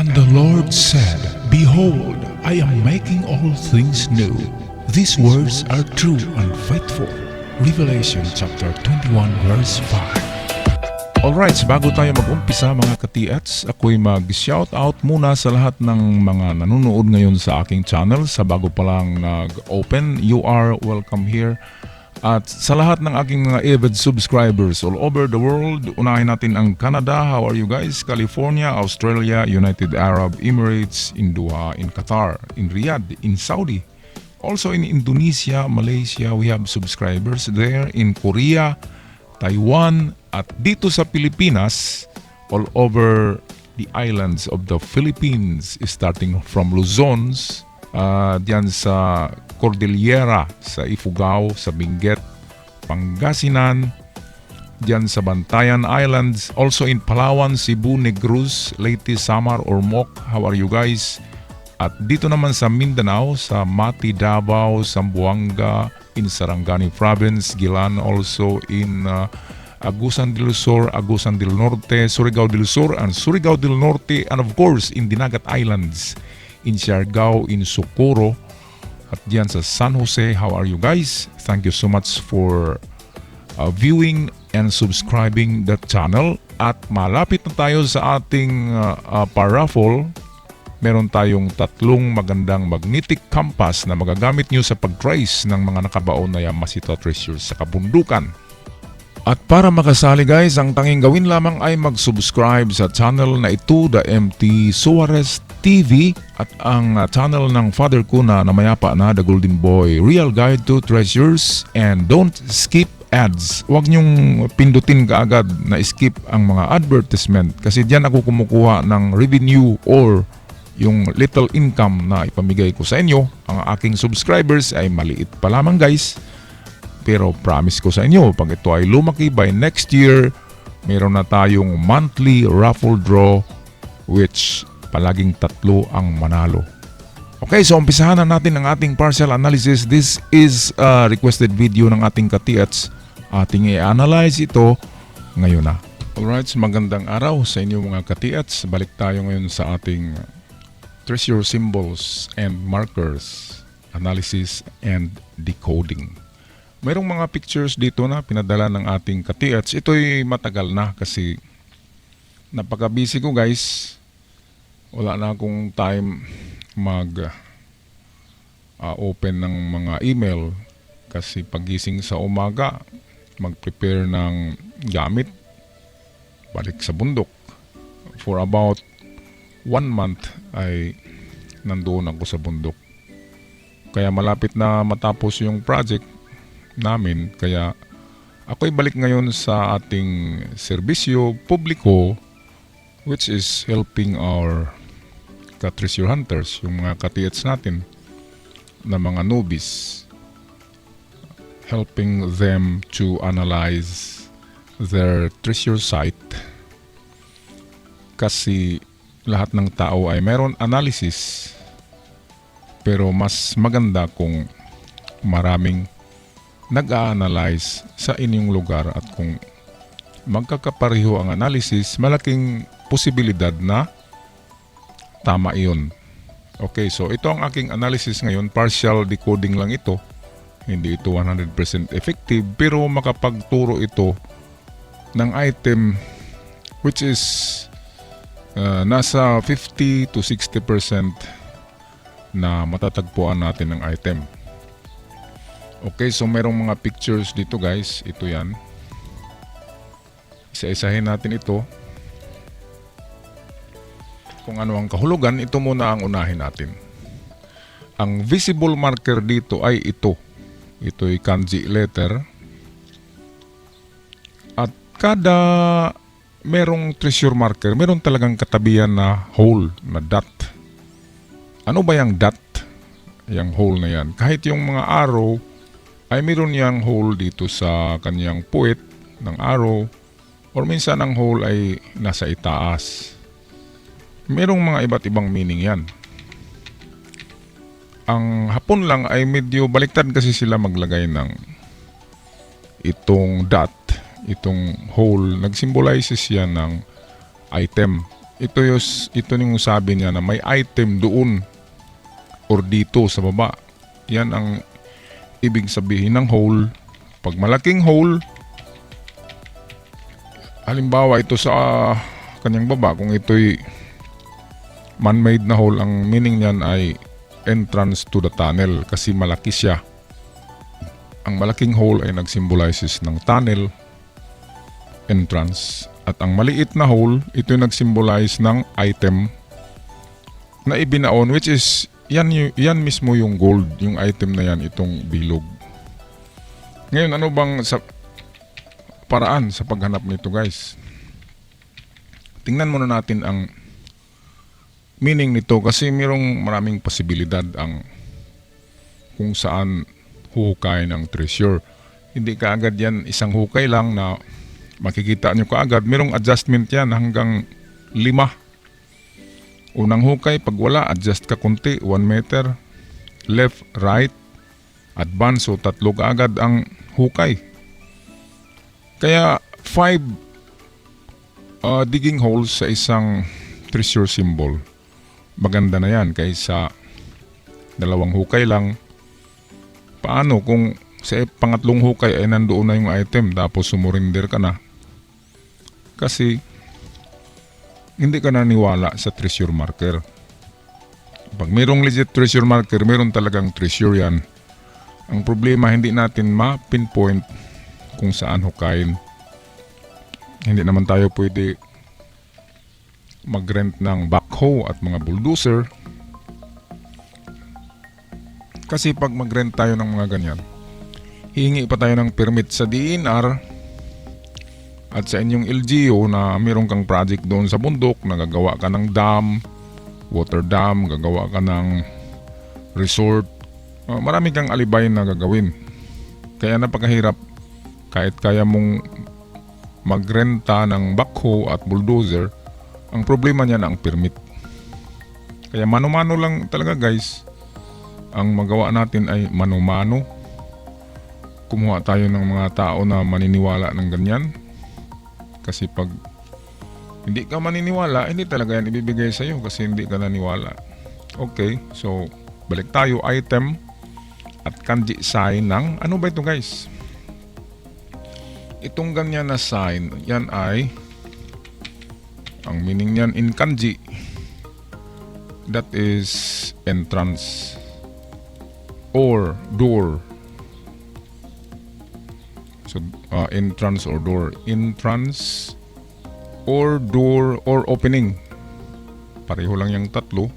And the Lord said, Behold, I am making all things new. These words are true and faithful. Revelation chapter 21 verse 5. Alright, bago tayo mag-umpisa mga ka-TX, ako'y mag-shoutout muna sa lahat ng mga nanonood ngayon sa aking channel. Sa bago pa lang nag-open, you are welcome here. At sa lahat ng aking mga avid subscribers all over the world, unahin natin ang Canada. How are you guys? California, Australia, United Arab Emirates, in Doha, in Qatar, in Riyadh, in Saudi. Also in Indonesia, Malaysia, we have subscribers there. In Korea, Taiwan, at dito sa Pilipinas, all over the islands of the Philippines, starting from Luzon, diyan sa Cordillera, sa Ifugao, sa Benguet, Pangasinan, diyan sa Bantayan Islands, also in Palawan, Cebu, Negros, Leyte, Samar, Ormoc. How are you guys? At dito naman sa Mindanao, sa Mati, Davao, Zamboanga, in Sarangani Province, Gilan, also in Agusan del Sur, Agusan del Norte, Surigao del Sur, and Surigao del Norte, and of course in Dinagat Islands, in Siargao, in Socorro, at diyan sa San Jose. How are you guys? Thank you so much for viewing and subscribing the channel. At malapit na tayo sa ating paraffle. Meron tayong tatlong magandang magnetic compass na magagamit nyo sa pag-trace ng mga nakabaon na Yamashita treasures sa kabundukan. At para makasali guys, ang tanging gawin lamang ay mag-subscribe sa channel na ito, The MT Suarez TV, at ang channel ng father ko na namayapa na, The Golden Boy, Real Guide to Treasures. And don't skip ads. Huwag nyong pindutin kaagad na skip ang mga advertisement kasi diyan ako kumukuha ng revenue or yung little income na ipamigay ko sa inyo. Ang aking subscribers ay maliit pa lamang guys. Pero promise ko sa inyo, pag ito ay lumaki by next year, mayroon na tayong monthly raffle draw which palaging tatlo ang manalo. Okay, so umpisahan na natin ang ating partial analysis. This is a requested video ng ating ka-TX. Ating i-analyze ito ngayon na. Alright, magandang araw sa inyo mga ka-TX. Balik tayo ngayon sa ating treasure symbols and markers, analysis and decoding. Mayroong mga pictures dito na pinadala ng ating ka-TX. Ito'y matagal na kasi napaka-busy ko guys. Wala na akong time open ng mga email kasi pagising sa umaga, mag-prepare ng gamit, balik sa bundok. For about 1 month ay nandoon ako sa bundok. Kaya malapit na matapos yung project namin, kaya ako'y balik ngayon sa ating serbisyo publiko, which is helping our treasure hunters, yung mga ka-TX natin na mga newbies, helping them to analyze their treasure site. Kasi lahat ng tao ay meron analysis, pero mas maganda kung maraming nag-a-analyze sa inyong lugar, at kung magkakapareho ang analysis, malaking posibilidad na tama iyon. Okay, so ito ang aking analysis ngayon. Partial decoding lang ito. Hindi ito 100% effective, pero makapagturo ito ng item which is nasa 50 to 60% na matatagpuan natin ng item. Okay, so mayroong mga pictures dito guys. Ito yan. Isa-isahin natin ito. Kung ano ang kahulugan, ito muna ang unahin natin. Ang visible marker dito ay ito. Ito'y kanji letter. At kada merong treasure marker, meron talagang katabihan na hole, na dot. Ano ba yung dot? Yung hole na yan. Kahit yung mga arrow, ay meron yang hole dito sa kanyang puwet ng arrow, or minsan ang hole ay nasa itaas. Merong mga iba't ibang meaning yan. Ang Hapon lang ay medyo baliktad kasi sila maglagay ng itong dot, itong hole. Nagsymbolize siya ng item ito yung sabi niya na may item doon or dito sa baba. Yan ang ibig sabihin ng hole. Pag malaking hole, halimbawa ito sa kanyang baba, kung ito'y man-made na hole, ang meaning niyan ay entrance to the tunnel kasi malaki siya. Ang malaking hole ay nagsymbolises ng tunnel entrance. At ang maliit na hole, ito yung nagsymbolize ng item na ibinaon, which is yan mismo yung gold, yung item na yan, itong bilog. Ngayon, ano bang paraan sa paghanap nito, guys? Tingnan muna natin ang meaning nito kasi mayroong maraming posibilidad ang kung saan huhukayin ang treasure. Hindi kaagad yan isang hukay lang na makikita nyo kaagad. Mayroong adjustment yan hanggang 5. Unang hukay, pag wala, adjust ka konti, 1 meter, left, right, advance, so 3 kaagad ang hukay. Kaya 5 digging holes sa isang treasure symbol, maganda na yan kaysa 2 hukay lang. Paano kung sa pangatlong hukay ay nandoon na yung item tapos sumurinder ka na? Kasi hindi ka naniwala sa treasure marker. Pag mayroong legit treasure marker, mayroon talagang treasure yan. Ang problema, hindi natin ma-pinpoint kung saan hukayin. Hindi naman tayo pwede mag-rent ng backhoe at mga bulldozer. Kasi pag mag-rent tayo ng mga ganyan, hihingi pa tayo ng permit sa DNR at sa inyong LGU na mayroon kang project doon sa bundok, nagagawa ka ng dam, water dam, gagawa ka ng resort. Marami kang alibay na gagawin. Kaya napakahirap kahit kaya mong magrenta ng backhoe at bulldozer. Ang problema niyan ang permit. Kaya mano-mano lang talaga, guys. Ang magawa natin ay mano-mano. Kumuha tayo ng mga tao na maniniwala ng ganyan. Kasi pag hindi ka maniniwala, hindi talaga yan ibibigay sa iyo kasi hindi ka naniwala. Okay, so balik tayo, item at kanji sign ng ano ba ito, guys? Itong ganyan na sign, yan ay ang meaning niyan in kanji, that is entrance or door. So entrance or door, entrance or door or opening, pareho lang yung tatlo.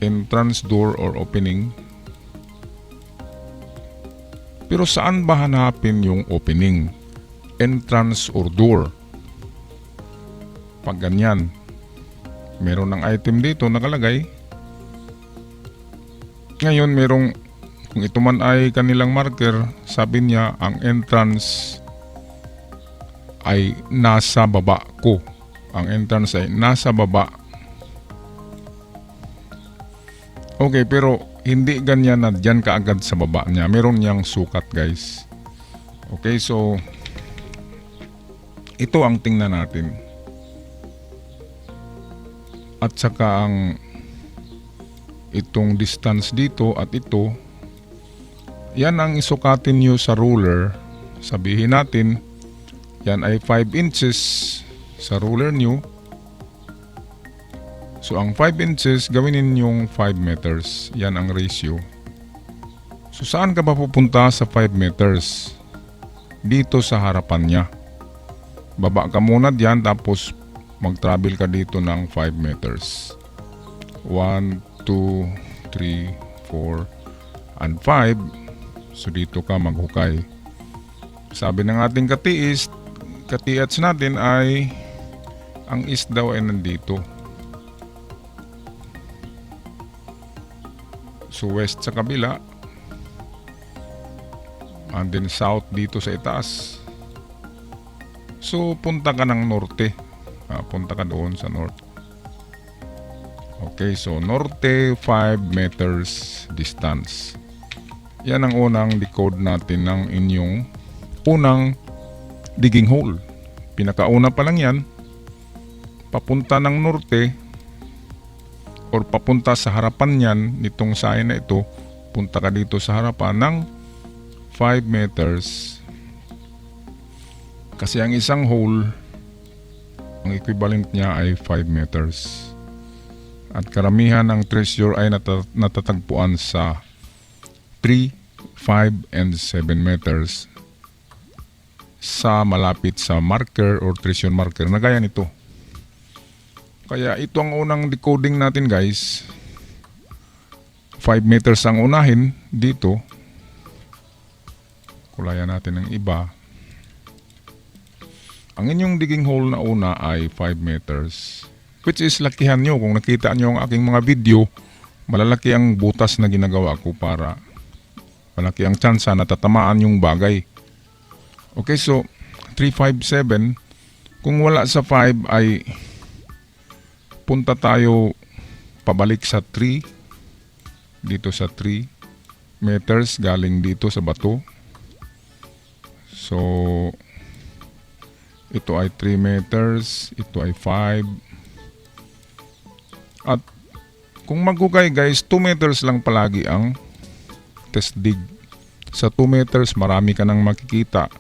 Entrance, door or opening. Pero saan ba hanapin yung opening? Entrance or door? Pag ganyan, meron ng item dito nakalagay. Ngayon merong, kung ito man ay kanilang marker, sabi niya ang entrance ay nasa baba ko. Ang entrance ay nasa baba. Okay, pero hindi ganyan na dyan kaagad sa baba niya. Meron niyang sukat, guys. Okay, so ito ang tingnan natin. At saka ang itong distance dito at ito, yan ang isukatin nyo sa ruler. Sabihin natin, yan ay 5 inches sa ruler nyo. So ang 5 inches, gawin yung 5 meters. Yan ang ratio. So saan ka ba pupunta sa 5 meters? Dito sa harapan niya. Baba ka muna diyan, tapos mag-travel ka dito ng 5 meters. 1, 2, 3, 4, and 5. So dito ka maghukay. Sabi ng ating katiats natin ay ang east daw ay nandito. So west sa kabila, and then south dito sa itaas. So punta ka ng norte. Punta ka doon sa north. Okay, so norte 5 meters distance. Yan ang unang decode natin ng inyong unang digging hole. Pinakauna pa lang yan. papunta ng norte or papunta sa harapan niyan nitong sign na ito, punta ka dito sa harapan ng 5 meters. Kasi ang isang hole, ang equivalent niya ay 5 meters. At karamihan ng treasure ay natatagpuan sa 3, 5, and 7 meters sa malapit sa marker or treasure marker na gaya nito. Kaya ito ang unang decoding natin guys. 5 meters ang unahin dito. Kulayan natin ng iba. Ang inyong digging hole na una ay 5 meters. Which is lakihan nyo. Kung nakita nyo ang aking mga video, malalaki ang butas na ginagawa ko para malaki ang tsansa na tatamaan yung bagay. Okay, so 3, 5, 7. Kung wala sa 5 ay punta tayo pabalik sa 3. Dito sa 3 meters galing dito sa bato. So ito ay 3 meters, ito ay 5. At kung maghukay guys, 2 meters lang palagi ang test dig. Sa 2 meters marami ka nang makikita.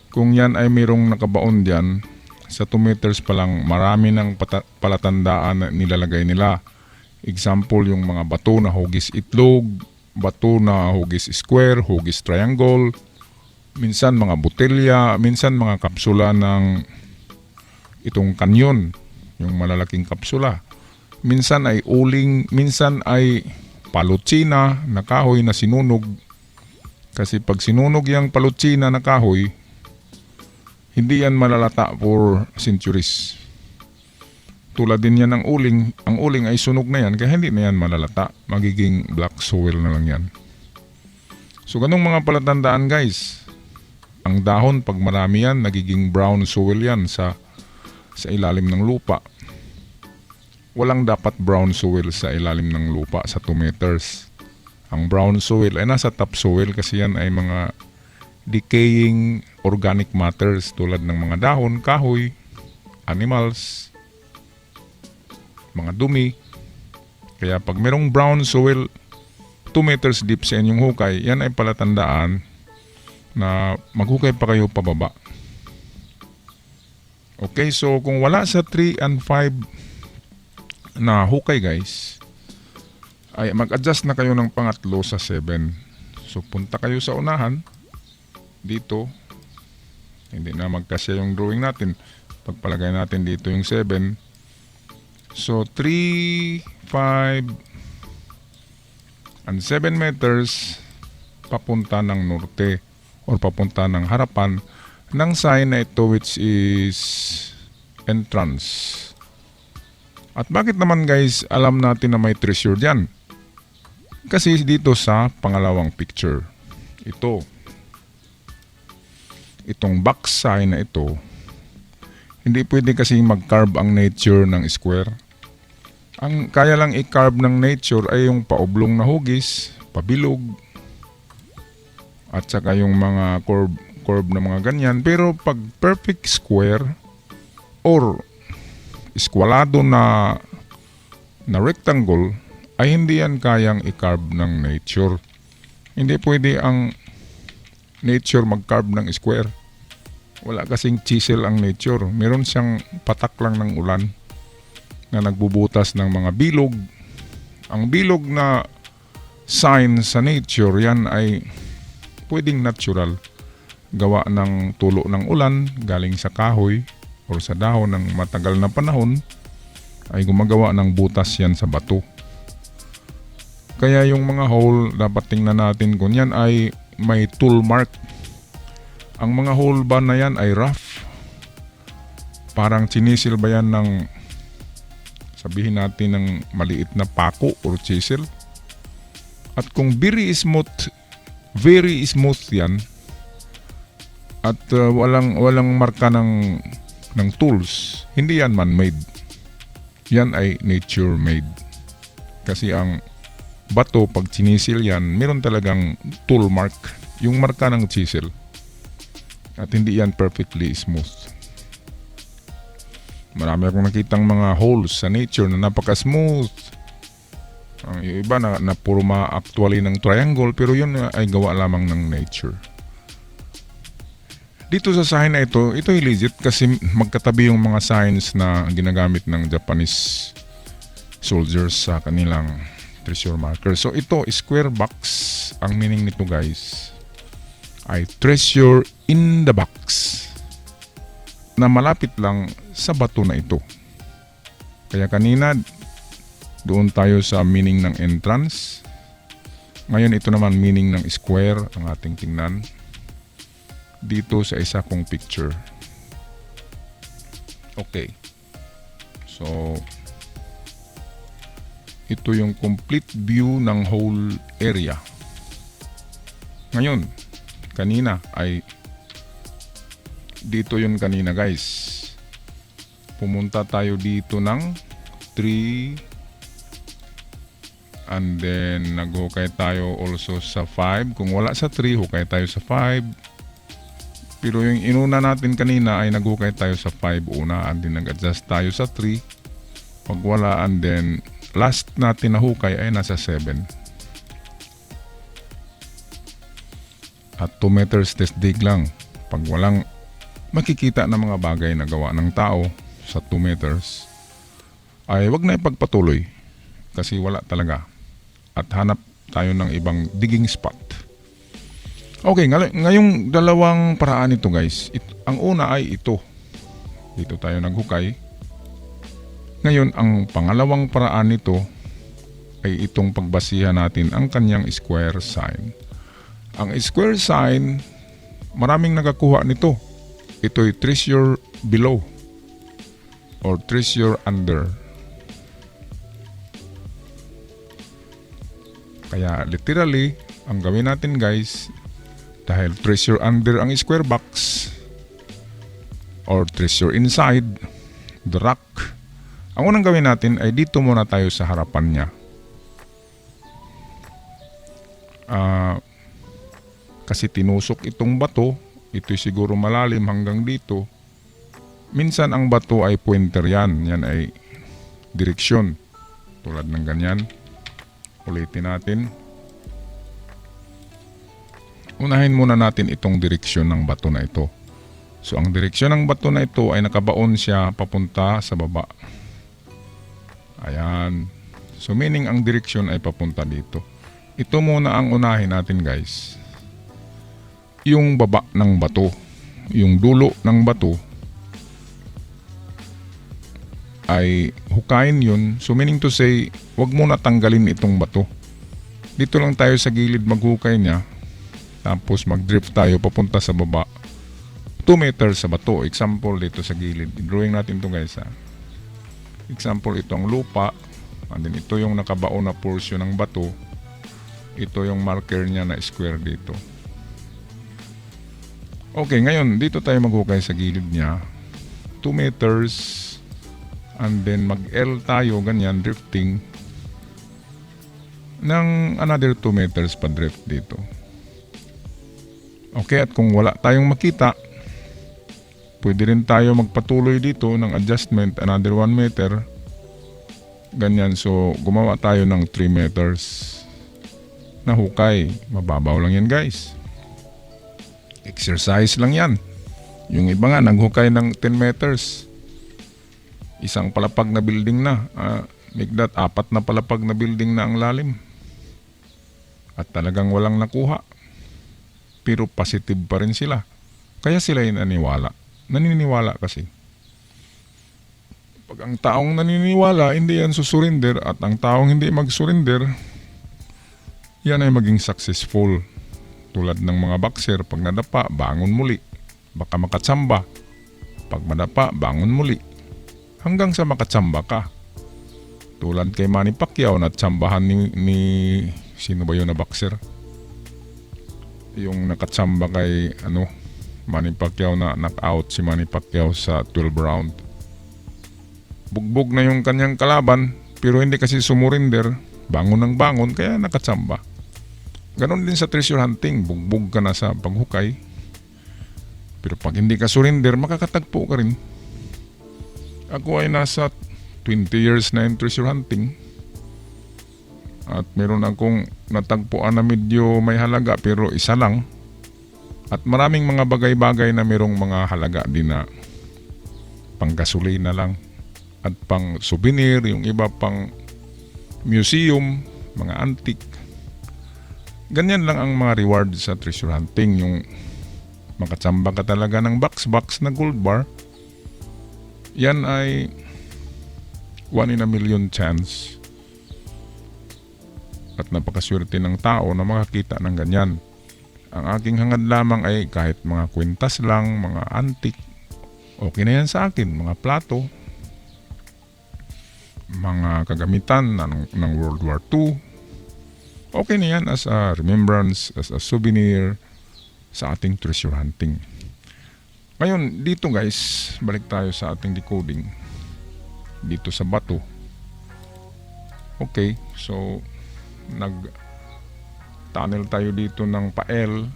Kung yan ay mayroong nakabaon dyan, sa 2 meters pa lang marami ng palatandaan na nilalagay nila. Example, yung mga bato na hugis itlog, bato na hugis square, hugis triangle, minsan mga botelya, minsan mga kapsula ng itong kanyon, yung malalaking kapsula. Minsan ay uling, minsan ay palutsina na kahoy na sinunog. Kasi pag sinunog yung palutsina na kahoy, hindi yan malalata for centuries. Tulad din yan ng uling. Ang uling ay sunog na yan, kaya hindi na yan malalata. Magiging black soil na lang yan. So ganung mga palatandaan guys. Ang dahon pag marami yan, nagiging brown soil yan sa ilalim ng lupa. Walang dapat brown soil sa ilalim ng lupa sa 2 meters. Ang brown soil ay nasa top soil kasi yan ay mga decaying organic matters tulad ng mga dahon, kahoy, animals, mga dumi. Kaya pag merong brown soil 2 meters deep sa inyong hukay, yan ay palatandaan na maghukay pa kayo pababa. Okay, so kung wala sa 3 and 5 na hukay guys, ay mag-adjust na kayo ng pangatlo sa 7. So punta kayo sa unahan dito. Hindi na magkasya yung drawing natin. Pagpalagay natin dito yung 7. So 3, 5 and 7 meters papunta ng norte or papunta ng harapan ng sign na ito, which is entrance. At bakit naman guys alam natin na may treasure dyan? Kasi dito sa pangalawang picture, itong box sign na ito, hindi pwede kasi mag-carve ang nature ng square. Ang kaya lang i-carve ng nature ay yung paoblong na hugis, pabilog, at saka yung mga curve na mga ganyan. Pero pag perfect square or eskwalado na rectangle, ay hindi yan kayang i-carve ng nature. Hindi pwede ang nature mag-carve ng square. Wala kasing chisel ang nature. Meron siyang patak lang ng ulan na nagbubutas ng mga bilog. Ang bilog na sign sa nature, yan ay pwedeng natural. Gawa ng tulo ng ulan galing sa kahoy o sa dahon ng matagal na panahon, ay gumagawa ng butas yan sa bato. Kaya yung mga hole, dapat tingnan natin kung yan ay may tool mark. Ang mga hole ba na yan ay rough? Parang chinisil ba yan ng, sabihin natin, ng maliit na pako or chisel? At kung very smooth yan, at walang marka ng tools, hindi yan man-made. Yan ay nature-made. Kasi ang bato, pag chinisil yan, meron talagang tool mark, yung marka ng chisel. At hindi yan perfectly smooth. Marami akong nakitang mga holes sa nature na napaka-smooth. Ang iba na puro actually ng triangle, pero yun ay gawa lamang ng nature. Dito sa sign na ito ay legit kasi magkatabi yung mga signs na ginagamit ng Japanese soldiers sa kanilang treasure marker. So ito, square box, ang meaning nito guys ay treasure in the box na malapit lang sa bato na ito. Kaya kanina doon tayo sa meaning ng entrance. Ngayon ito naman meaning ng square ang ating tingnan dito sa isa kong picture. Okay. So ito yung complete view ng whole area. Ngayon, kanina ay dito yun kanina guys. Pumunta tayo dito ng 3 and then naghukay tayo also sa 5. Kung wala sa 3, hukay tayo sa 5. Pero yung inuna natin kanina ay naghukay tayo sa 5 una and then nag-adjust tayo sa 3. Pag wala and then last natin na hukay ay nasa 7. At 2 meters test dig lang. Pag walang makikita ng mga bagay na gawa ng tao sa 2 meters ay wag na ipagpatuloy kasi wala talaga at hanap tayo ng ibang digging spot. Okay, ngayong dalawang paraan ito guys, ang una ay ito, dito tayo naghukay. Ngayon ang pangalawang paraan nito ay itong pagbasihan natin ang kanyang square sign. Ang square sign, maraming nakakuha nito. Ito'y treasure below or treasure under. Kaya literally, ang gawin natin guys, dahil treasure under ang square box or treasure inside the rock, ang unang gawin natin ay dito muna tayo sa harapan niya. Kasi tinusok itong bato, ito'y siguro malalim hanggang dito. Minsan ang bato ay pointer yan. Yan ay direksyon. Tulad ng ganyan. Ulitin natin. Unahin muna natin itong direksyon ng bato na ito. So ang direksyon ng bato na ito ay nakabaon siya papunta sa baba. Ayan. So meaning ang direksyon ay papunta dito. Ito muna ang unahin natin guys. Yung baba ng bato, yung dulo ng bato ay hukayin yun. So meaning to say, wag mo na tanggalin itong bato. Dito lang tayo sa gilid maghukay niya. Tapos mag-drift tayo papunta sa baba. 2 meters sa bato. Example dito sa gilid. Drawing natin to guys ha. Example ito ang lupa. And then ito yung nakabaon na portion ng bato. Ito yung marker niya na square dito. Okay, ngayon dito tayo maghukay sa gilid niya. 2 meters and then mag-L tayo, ganyan, drifting ng another 2 meters pa drift dito. Okay, at kung wala tayong makita, pwede rin tayo magpatuloy dito ng adjustment, another 1 meter. Ganyan, so gumawa tayo ng 3 meters na hukay. Mababaw lang yan guys. Exercise lang yan. Yung iba nga naghukay ng 10 meters. Isang palapag na building na. Migdat, 4 na palapag na building na ang lalim. At talagang walang nakuha. Pero positive pa rin sila. Kaya sila yung naniniwala kasi. Pag ang taong naniniwala, hindi yan susurinder. At ang taong hindi mag-surrender, yan ay maging successful. Tulad ng mga boxer, pag nadapa, bangon muli. Baka makatsamba. Pag madapa, bangon muli. Hanggang sa makatsamba ka. Tulad kay Manny Pacquiao, natsambahan ni sino ba yun na boxer? Yung nakatsamba kay Manny Pacquiao na knockout si Manny Pacquiao sa 12 round. Bugbog na yung kanyang kalaban, pero hindi kasi sumurinder. Bangon ng bangon, kaya nakatsamba. Ganon din sa treasure hunting, bugbog ka na sa paghukay. Pero pag hindi ka surrender, makakatagpo ka rin. Ako ay nasa 20 years na in treasure hunting. At meron akong natagpuan na medyo may halaga pero isa lang. At maraming mga bagay-bagay na merong mga halaga din na panggasolina lang. At pang souvenir, yung iba pang museum, mga antique. Ganyan lang ang mga reward sa treasure hunting. Yung makatsamba ka talaga ng box na gold bar. Yan ay 1 in a million chance. At napakaswerte ng tao na makakita ng ganyan. Ang aking hangad lamang ay kahit mga kwintas lang, mga antique, okay na yan sa akin. Mga plato, mga kagamitan ng World War II, okay na yan as a remembrance, as a souvenir sa ating treasure hunting. Ngayon, dito guys, balik tayo sa ating decoding. Dito sa bato. Okay, so nag-tunnel tayo dito ng pael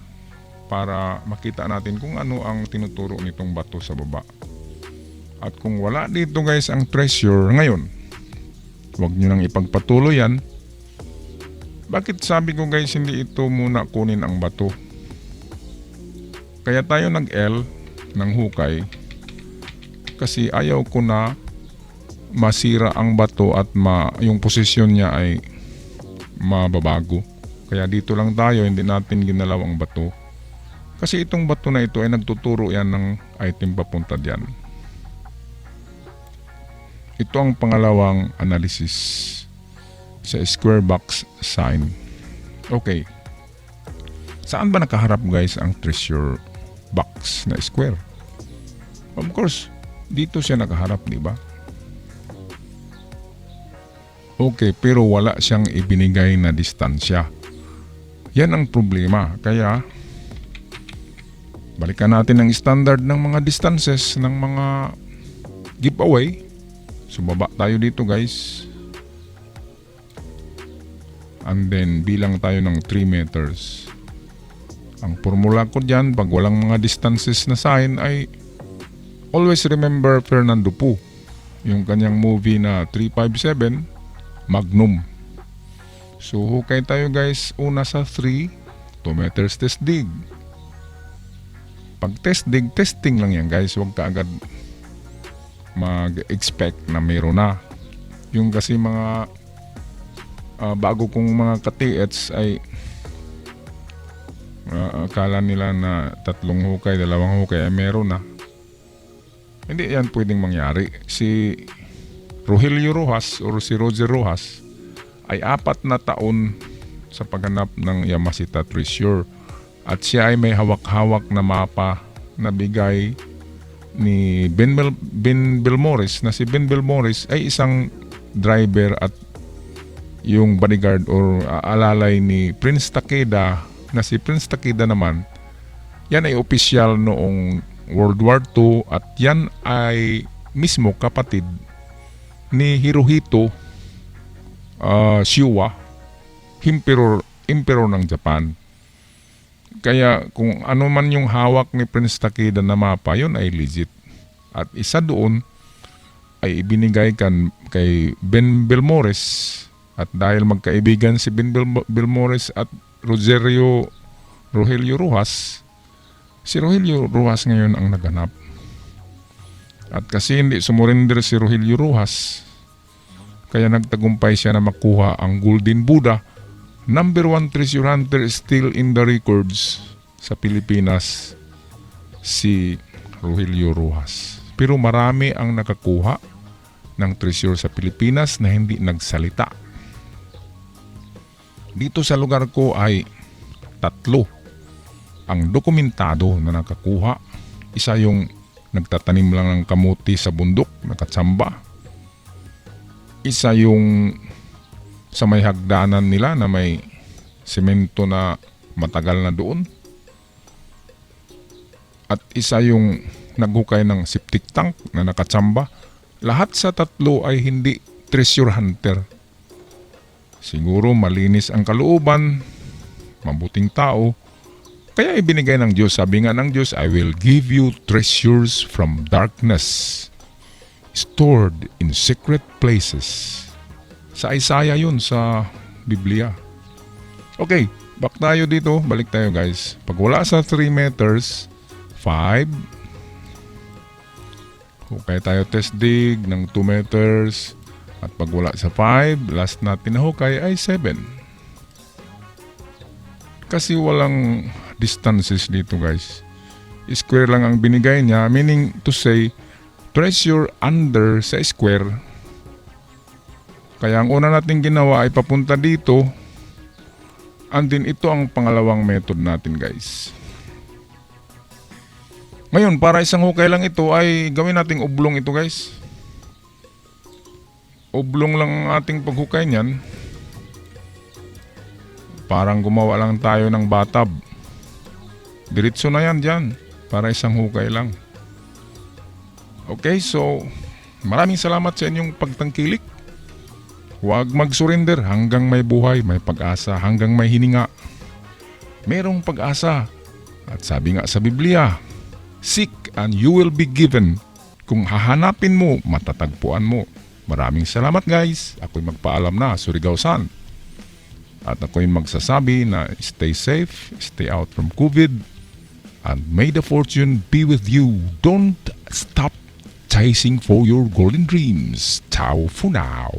para makita natin kung ano ang tinuturo nitong bato sa baba. At kung wala dito guys ang treasure ngayon, huwag nyo nang ipagpatuloy yan. Bakit sabi ko guys hindi ito muna kunin ang bato? Kaya tayo nag-L ng hukay kasi ayaw ko na masira ang bato at yung posisyon niya ay mababago. Kaya dito lang tayo, hindi natin ginalaw ang bato. Kasi itong bato na ito ay nagtuturo yan ng item papunta diyan. Ito ang pangalawang analysis sa square box sign. Okay. Saan ba nakaharap guys ang treasure box na square? Of course, dito siya nakaharap, di ba? Okay, pero wala siyang ibinigay na distansya. Yan ang problema. Kaya, balikan natin ang standard ng mga distances ng mga giveaway. Sumaba tayo dito guys. And then, bilang tayo ng 3 meters. Ang formula ko dyan, pag walang mga distances na sign ay always remember Fernando Pu. Yung kanyang movie na 357 Magnum. So hukay tayo guys, una sa 3 meters test dig. Pag test dig, testing lang yan guys. Huwag ka agad mag-expect na meron na. Yung kasi mga bago kong mga ka-TH ay akala nila na 3 hukay, 2 hukay ay meron na. Hindi yan pwedeng mangyari. Si Rogelio Rojas o si Roger Rojas ay 4 na taon sa paghanap ng Yamashita Treasure. At siya ay may hawak-hawak na mapa na bigay ni Ben Belmores, na si Ben Belmores ay isang driver at yung bodyguard or alalay ni Prince Takeda, na si Prince Takeda naman yan ay opisyal noong World War II at yan ay mismo kapatid ni Hirohito Showa, emperor ng Japan. Kaya kung ano man yung hawak ni Prince Takeda na mapa, yun ay legit. At isa doon ay ibinigay kay Ben Belmores. At dahil magkaibigan si Ben Belmores at Rogelio Rojas, si Rogelio Rojas ngayon ang naghanap. At kasi hindi sumurrender si Rogelio Rojas, kaya nagtagumpay siya na makuha ang Golden Buddha. Number 1 treasure hunter still in the records sa Pilipinas, si Rogelio Rojas. Pero marami ang nakakuha ng treasure sa Pilipinas na hindi nagsalita. Dito sa lugar ko ay 3 ang dokumentado na nakakuha. Isa yung nagtatanim lang ng kamuti sa bundok, nakatsamba. Isa yung sa may hagdanan nila na may semento na matagal na doon. At isa yung naghukay ng septic tank na nakatsamba. Lahat sa 3 ay hindi treasure hunter. Siguro malinis ang kalooban, mabuting tao. Kaya ibinigay ng Diyos, sabi nga ng Diyos, I will give you treasures from darkness. stored in secret places. Sa Isaiah yun, sa Biblia. Okay, back tayo dito. Balik tayo guys. Pag wala sa 3 meters, 5. Hukay tayo test dig ng 2 meters. At pag wala sa 5, last natin na hukay ay 7. Kasi walang distances dito guys. Square lang ang binigay niya. Meaning to say, treasure under sa square. Kaya ang una natin ginawa ay papunta dito. And then ito ang pangalawang method natin guys. Ngayon para isang hukay lang ito ay gawin nating oblong ito guys. Oblong lang ang ating paghukay niyan. Parang gumawa lang tayo ng bathtub. Diretso na yan dyan. Para isang hukay lang. Okay, so maraming salamat sa inyong pagtangkilik. Huwag mag-surrender hanggang may buhay, may pag-asa, hanggang may hininga. Merong pag-asa. At sabi nga sa Biblia, seek and you will be given. Kung hahanapin mo, matatagpuan mo. Maraming salamat guys. Ako'y magpaalam na, Surigao-san. At ako'y magsasabi na stay safe, stay out from COVID, and may the fortune be with you. Don't stop chasing for your golden dreams. Ciao for now.